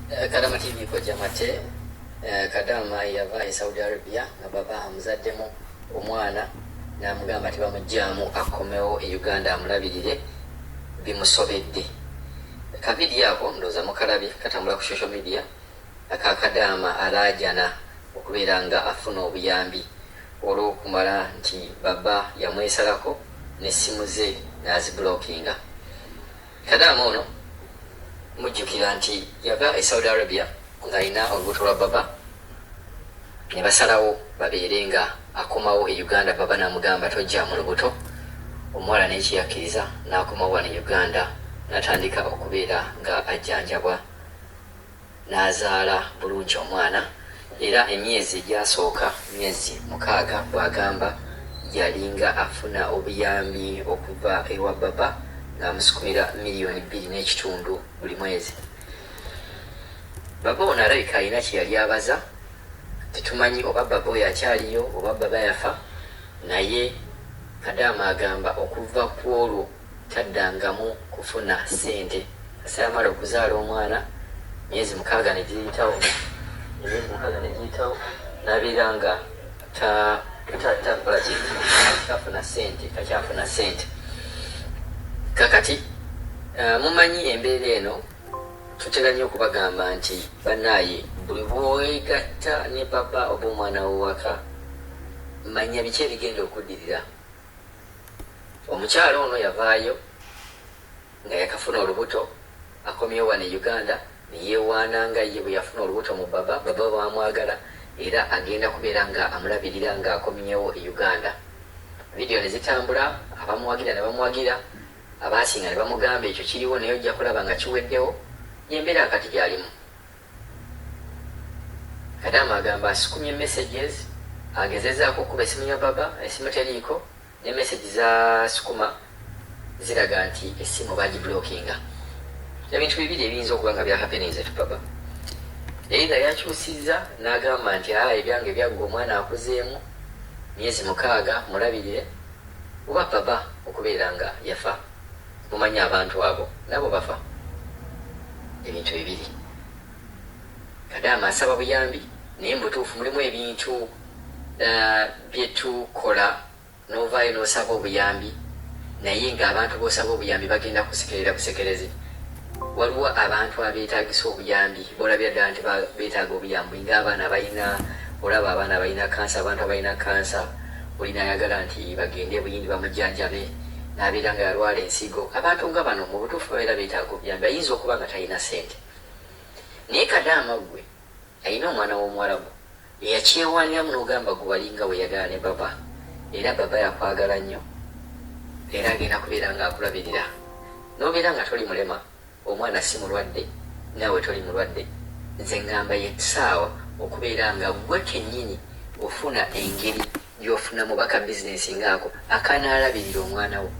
Kadama TV ko jamate Kadama yava e Saudi Arabia nga baba amuzaddemu omwana namugamba ati bamujjaamu akomewo e Uganda amulabirire bimusobedde. Kavidiyo ako ndoza mukalabye katambula ku social media Kadama alajana okubeera nga afuna obuyambi olw'okumala nti baba yamwesalako n'essimu ze n'azibulookinga. Kadama ono mujjukira nti yava e Saudi Arabia ng'alina olubuto lwa baba ne basalawo babeere nga akomawo e Uganda. Baba n'amugamba tojja mu lubuto. Omuwala n'ekiyakkiriza n'akomawo wano e Uganda n'atandika okubeera nga ajjanjabwa n'azaala bulungi omwana. Era emyezi egyasooka myezi 6 bw'agamba yalinga afuna obuyambi okuva ewa baba ng'amusukumira $2.5 buli mwezi. Baba ono alabika alina kye yali abaza, tetumanyi oba baba oyo akyaliyo oba baba yafa, naye Kadama agamba okuva ku olwo taddangamu kufuna ssente. Asayamala okuzaala omwana myezi 6 ne giyitawo n'abeera nga takyafuna ssente. Kakati mumanyi embeera eno tutera nnyo okubagamba nti bannaaye buli bw'owegatta ne baba oba omwana w'owaka manya biki ebigenda okuddirira. Omukyala ono yavaayo nga yakafuna olubuto akomyewo wano e Uganda ne yeewaana nga ye bwe yafuna olubuto mu baba bamwagala era agenda kubeera nga amulabirira nga akomyewo e Uganda. Vidiyo ne zitambula, abamuwagira ne bamwagira, abaasinga ne bamugamba ekyo kiriwo naye ojja kulaba nga kiweddewo. Yembeera akati gy'alimu. Kadama agamba asukumye messages, agezezaako okuba essimu ya baba, essimu teriiko, ne message za sukuma ziraga nti essimu bagibulookinga. Ebintu bibiri ebiyinza okuba nga byakapeniza tu baba. Either yakyusizza n'agamba nti ebyange byaggwa omwana akuzeemu myezi 6 mulabirire, oba baba okubeera nga yafa. Mumanyi abantu abo nabo bafa. Ebintu bibiri. Kadama asaba buyambi naye mbutuufu mulimu ebintu byetukola n'ovaayo n'osaba obuyambi naye ng'abantu b'osaba obuyambi bagenda kusekerera busekerezi. Waliwo abantu abeetaagisa obuyambi boolabya ddala nti beetaaga obuyambi ng'abaana balina, olaba abaana balina kansa, abantu abalina kansa olina ayagala nti bagende buyindi bamujjanjabe n'abeera nga yalwala ensigo. Abantu nga bano mu butuufu babeera beetaaga obuyambi, ayinza okuba nga talina ssente. Naye Kadama gwe alina omwana w'omuwala gwe eyakyewaaniramu n'ogamba gwe walinga we yagala ne baba, era baba yakwagala nnyo era agenda kubeera nga akulabirira. N'obeera nga toli mulema, omwana si mulwadde, naawe toli mulwadde, nze ngamba yekisaawa okubeera nga gwe kennyini ofuna engeri gy'ofunamu baka bizinesi ngaako akanaalabirira omwana wo.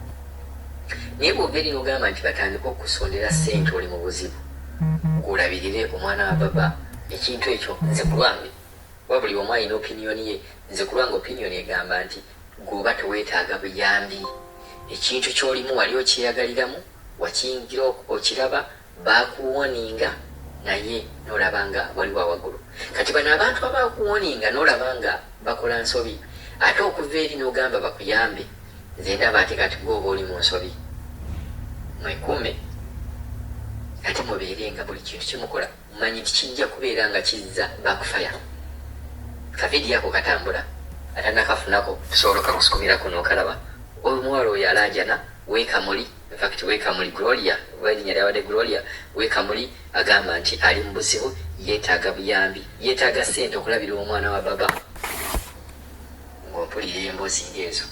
Naye bw'ova eri n'ogamba nti batandika okusondera ssente oli mu buzibu, olabirire omwana wa baba. Ekintu ekyo nze ku lwange, oba buli omu alina opiniyoni ye, nze ku lwange opiniyoni egamba nti gw'oba teweetaaga buyambi, ekintu ky'olimu wali okyeyagaliramu, wakiyingira okiraba, baakuwoninga naye n'olaba nga waliwo awaggulu. Kati bano abantu abaakuwoninga n'olaba nga bakola nsobi, ate okuva eri n'ogamba bakuyambe, nze ndaba ate kati gw'oba oli mu nsobi. Mwekuume ate mubeere nga buli kintu kimukola mumanyi nti kijja kubeera nga kizza backfire. Kavidiyo ako katambula atanakafunako tusobola okakusukumirako n'okalaba. Omuwala oyo alajana Wekamuli, in fact Wekamuli Gloria, erinnya lyabadde Gloria, Wekamuli agamba nti ali mu buzibu, yeetaaga buyambi, yeetaaga ssente okulabira omwana wa baba. Ng'ompulira emboozi ng'ezo.